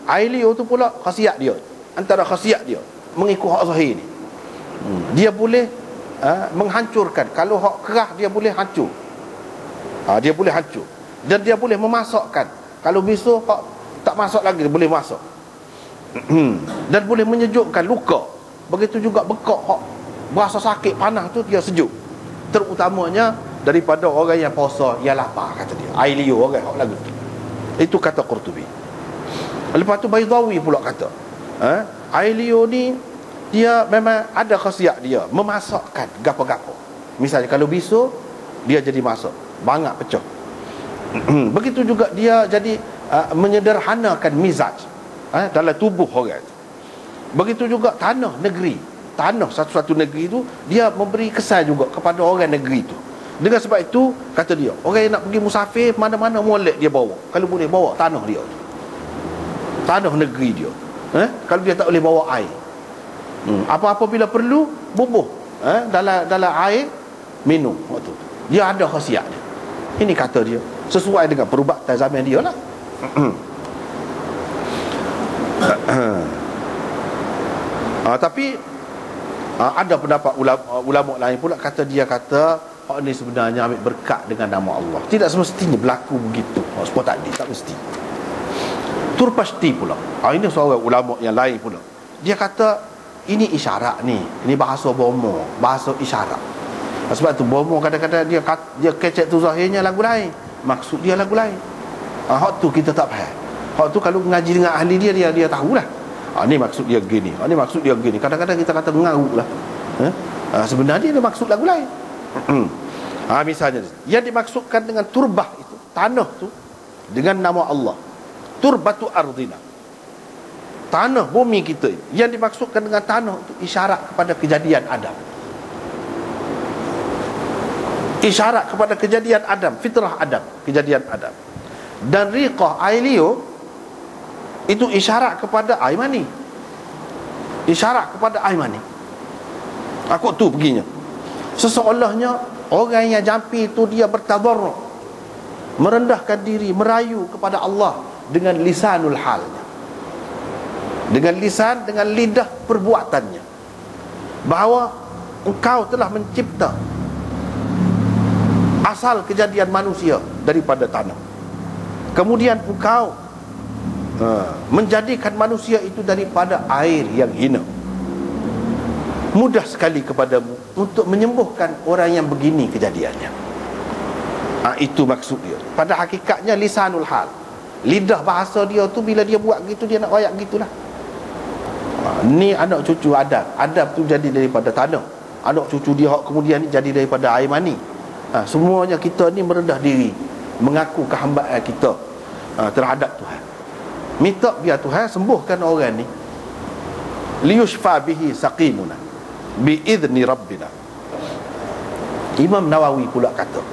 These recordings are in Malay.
Air liur tu pula khasiat dia, antara khasiat dia mengikut hak zahir ni, dia boleh menghancurkan. Kalau hak kerah dia boleh hancur, dia boleh hancur. Dan dia boleh memasakkan. Kalau bisu hak tak masak lagi, dia boleh masak. Dan boleh menyejukkan luka. Begitu juga bekak, hak berasa sakit panas tu dia sejuk. Terutamanya daripada orang yang puasa, yang lapar, kata dia. Air liur orang hak lagu tu. Itu kata Qurtubi. Lepas tu Baydawi pula kata, air liur ni dia memang ada khasiat dia memasakkan gapo-gapo. Misalnya kalau bisu dia jadi masak, banyak pecah. Begitu juga dia jadi menyederhanakan mizaj dalam tubuh orang. Begitu juga tanah negeri, tanah satu-satu negeri tu dia memberi kesan juga kepada orang negeri tu. Dengan sebab itu kata dia, orang yang nak pergi musafir mana-mana molek dia bawa, kalau boleh bawa tanah dia, tanah negeri dia. Kalau dia tak boleh bawa air, apa-apa bila perlu bubuh dalam air minum waktu dia ada khasiat dia. Ini kata dia sesuai dengan perubatan zaman dia lah. Tapi ada pendapat ulama lain pula kata dia kata hak ni sebenarnya ambil berkat dengan nama Allah. Tidak semestinya berlaku begitu. Sebab tadi tak mesti. Turpasti pula, ini seorang ulama yang lain pula, dia kata ini isyarat ni, ini bahasa bomo, bahasa isyarat. Sebab tu bomo kadang-kadang dia kecek tu zahirnya lagu lain, maksud dia lagu lain. Hak tu kita tak faham. Hak tu kalau mengaji dengan ahli dia tahulah. Ni maksud dia gini, ni maksud dia gini. Kadang-kadang kita kata mengarut lah. Sebenarnya dia maksud lagu lain. Misalnya yang dimaksudkan dengan turbah itu, tanah tu dengan nama Allah, turbatu ardina, tanah bumi kita. Yang dimaksudkan dengan tanah itu isyarat kepada kejadian Adam, isyarat kepada kejadian Adam, fitrah Adam, kejadian Adam. Dan riqah air liur itu isyarat kepada air mani, isyarat kepada air mani. Aku tu perginya seseolahnya orang yang jampi itu dia bertadarruk, merendahkan diri, merayu kepada Allah dengan lisanul halnya, dengan lisan, dengan lidah perbuatannya, bahawa engkau telah mencipta asal kejadian manusia daripada tanah, kemudian engkau menjadikan manusia itu daripada air yang hina. Mudah sekali kepadamu untuk menyembuhkan orang yang begini kejadiannya. Itu maksud dia. Pada hakikatnya lisanul hal, lidah bahasa dia tu bila dia buat gitu, dia nak royak gitulah. Ni anak cucu Adam. Adam tu jadi daripada tanah. Anak cucu dia kemudian ni jadi daripada air mani. Semuanya kita ni merendah diri, mengaku kehambaan kita terhadap Tuhan. Minta biar Tuhan sembuhkan orang ni, liyushfa bihi saqimuna biizni rabbina. Imam Nawawi pula kata,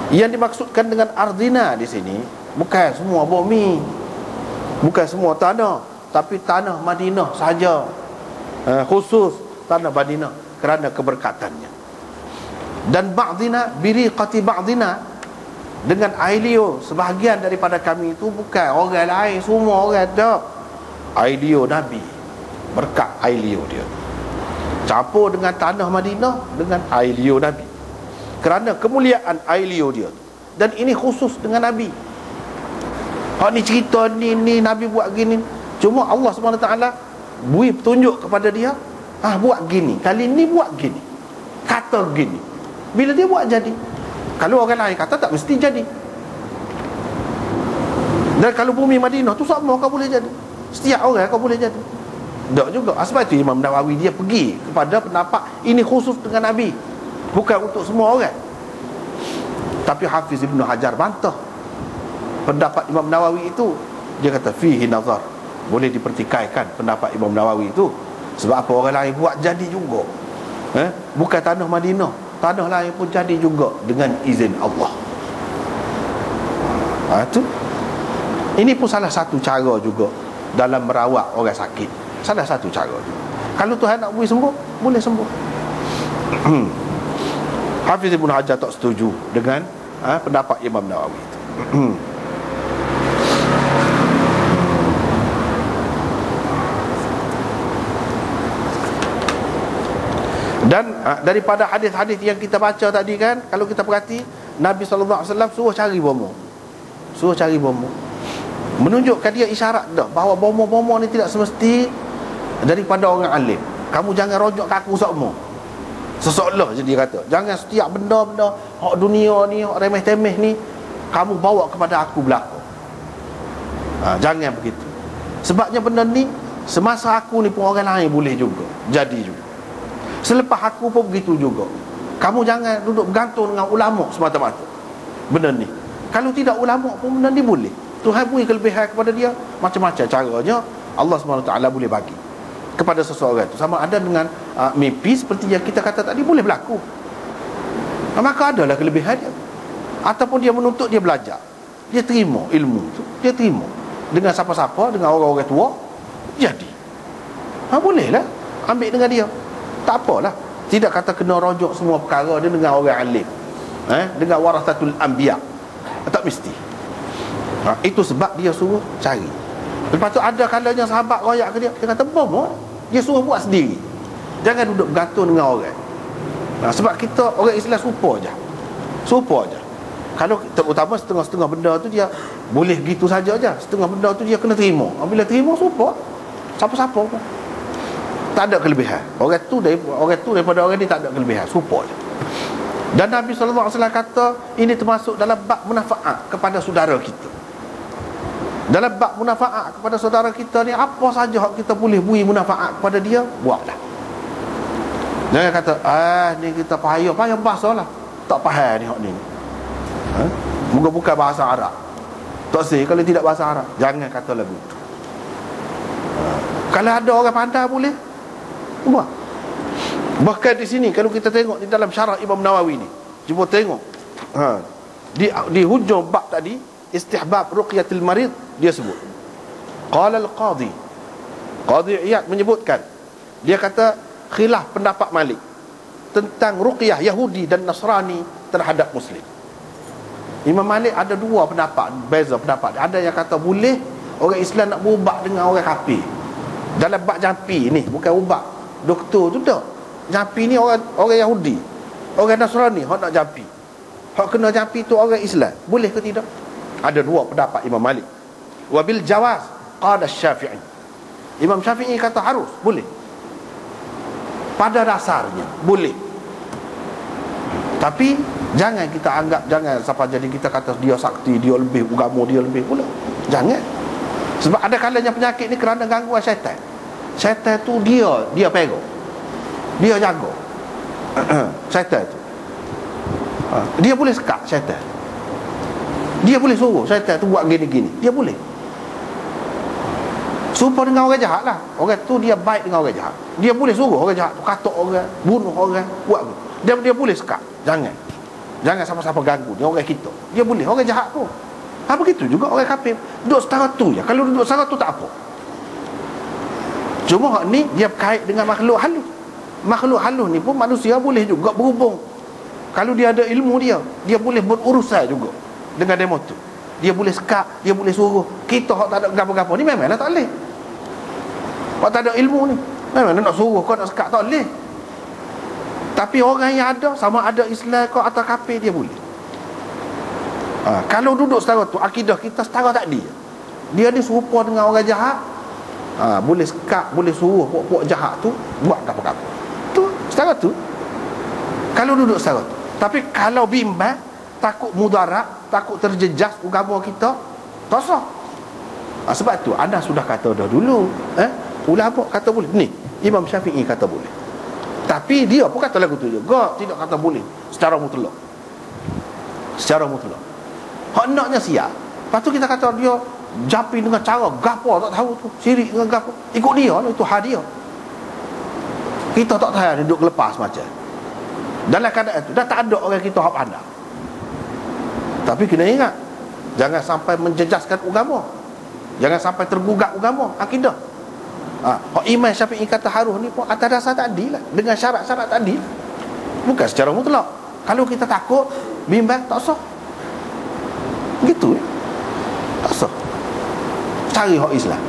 yang dimaksudkan dengan ardina di sini bukan semua bumi, bukan semua tanah, tapi tanah Madinah saja, khusus tanah Madinah kerana keberkatannya. Dan ba'dina biriqati ba'dina, dengan air liur sebahagian daripada kami itu bukan orang lain, semua orang tak. Air liur Nabi, berkat air liur dia campur dengan tanah Madinah, dengan air liur Nabi, kerana kemuliaan air liur dia. Dan ini khusus dengan Nabi. Ni cerita ni Nabi buat gini, cuma Allah SWT beri petunjuk kepada dia, buat gini, kali ni buat gini, kata gini. Bila dia buat jadi. Kalau orang lain kata tak mesti jadi. Dan kalau bumi Madinah tu sama kau boleh jadi, setiap orang kau boleh jadi. Tak juga. Sebab itu Imam Nawawi dia pergi kepada pendapat ini khusus dengan Nabi, bukan untuk semua orang. Tapi Hafiz Ibn Hajar bantah pendapat Imam Nawawi itu. Dia kata fihi nazar, boleh dipertikaikan pendapat Imam Nawawi itu. Sebab apa, orang lain buat jadi juga. Bukan tanah Madinah, tanah lain pun jadi juga dengan izin Allah. Itu. Ini pun salah satu cara juga dalam merawat orang sakit. Salah satu cara juga. Kalau Tuhan nak beri sembuh, boleh sembuh. Hafiz Ibn Hajar tak setuju dengan pendapat Imam Nawawi itu. Dan daripada hadis-hadis yang kita baca tadi kan, kalau kita perhati, Nabi SAW suruh cari bomo. Suruh cari bomo, menunjukkan dia isyarat dah bahawa bomo-bomo ni tidak semesti daripada orang alim. Kamu jangan rojok ke aku semua seseolah je, dia kata. Jangan setiap benda-benda hak dunia ni, hak remeh-temeh ni kamu bawa kepada aku belaka. Jangan begitu. Sebabnya benda ni semasa aku ni pun orang lain boleh juga jadi juga. Selepas aku pun begitu juga. Kamu jangan duduk bergantung dengan ulama semata-mata benda ni. Kalau tidak ulama pun benda ni boleh. Tuhan beri kelebihan kepada dia. Macam-macam caranya Allah SWT boleh bagi kepada seseorang itu. Sama ada dengan mimpi seperti yang kita kata tadi, boleh berlaku. Maka adalah kelebihan dia. Ataupun dia menuntut, dia belajar, dia terima ilmu tu, dia terima dengan siapa-siapa, dengan orang-orang tua, jadi bolehlah ambil dengan dia. Tak apalah. Tidak kata kena rojok semua perkara dia dengan orang alim, dengan warasatul anbiya. Tak mesti. Itu sebab dia suruh cari. Lepas tu ada kalanya sahabat royak ke dia, dia kata bom, dia suruh buat sendiri. Jangan duduk bergantung dengan orang. Sebab kita orang Islam serupa je. Kalau terutama setengah-setengah benda tu dia boleh gitu saja je. Setengah benda tu dia kena terima. Bila terima serupa, siapa-siapa pun tak ada kelebihan. Orang tu daripada orang ni tak ada kelebihan, serupa je. Dan Nabi SAW kata ini termasuk dalam bab munafaat kepada saudara kita. Dalam bab munafaat kepada saudara kita ni, apa saja hak kita boleh beri munafaat kepada dia, buatlah. Jangan kata ni kita payah bahasa lah, tak faham ni hak ni. Bukan bahasa Arab, tak sih kalau tidak bahasa Arab. Jangan kata lagu tu. Kalau ada orang pandai boleh buat. Bahkan di sini kalau kita tengok di dalam syarah Imam Nawawi ni, cuba tengok di hujung bab tadi, istihbab ruqyatil marid, dia sebut qala al-qadhi Iyad menyebutkan, dia kata khilaf pendapat Malik tentang ruqyah Yahudi dan Nasrani terhadap Muslim. Imam Malik ada dua pendapat, beza pendapat. Ada yang kata boleh orang Islam nak berubat dengan orang kafir dalam bab jampi ni, bukan ubat doktor tu tak. Jampi ni orang Yahudi, orang Nasrani hak nak jampi, hak kena jampi tu orang Islam, boleh ke tidak? Ada dua pendapat Imam Malik. Wabil jawaz qala Syafi'i, Imam Syafi'i kata harus, boleh. Pada dasarnya boleh. Tapi jangan kita anggap, jangan sampai jadi kita kata dia sakti, dia lebih agama, dia lebih pula. Jangan. Sebab ada kalanya penyakit ni kerana gangguan syaitan. Syaitan tu dia pegang, dia jaga. Syaitan tu dia boleh sekat syaitan. Dia boleh suruh syaitan tu buat gini-gini. Dia boleh. Serupa dengan orang jahat lah. Orang tu dia baik dengan orang jahat. Dia boleh suruh orang jahat tu katuk orang, bunuh orang, buat apa. Dia boleh sekat. Jangan siapa-siapa ganggu dia, orang kita. Dia boleh, orang jahat tu. Begitu juga orang kafir. Duduk setara tu je. Kalau duduk setara tu tak apa. Cuma hak ni dia berkait dengan makhluk halus. Makhluk halus ni pun manusia boleh juga berhubung. Kalau dia ada ilmu dia boleh berurusan juga dengan demo tu. Dia boleh sekat, dia boleh suruh. Kita hak tak ada gapo-gapo ni memanglah tak boleh. Hak tak ada ilmu ni memang nak suruh kau nak sekat tak boleh. Tapi orang yang ada, sama ada Islam kau atau kafir, dia boleh. Kalau duduk setara tu, akidah kita setara tak dia. Dia ni serupa dengan orang jahat. Boleh sekat, boleh suruh puak-puak jahat tu buat gapo-gapo. Tu setara tu. Kalau duduk setara tu. Tapi kalau bimbang, takut mudarat, takut terjejas agama kita, tak sah. Sebab tu anda sudah kata dah dulu, ulama kata boleh. Ni Imam Syafi'i kata boleh. Tapi dia pun kata lagu tu juga, tidak kata boleh secara mutlak. Secara mutlak. Hak naknya siap. Lepas tu kita kata dia japi dengan cara gapo tak tahu tu, syirik dengan gapo. Ikut dia lah, itu hak dia. Kita tak tahu duduk lepas macam. Dalam keadaan itu dah tak ada orang kita hak pandai. Tapi kena ingat, jangan sampai menjejaskan agama. Jangan sampai tergugat agama, akidah. Imam Syafi'i kata harus ni pun atas dasar tadi lah, dengan syarat-syarat tadi, bukan secara mutlak. Kalau kita takut, bimbang, tak sah. Gitu tak sah. Cari hak Islam.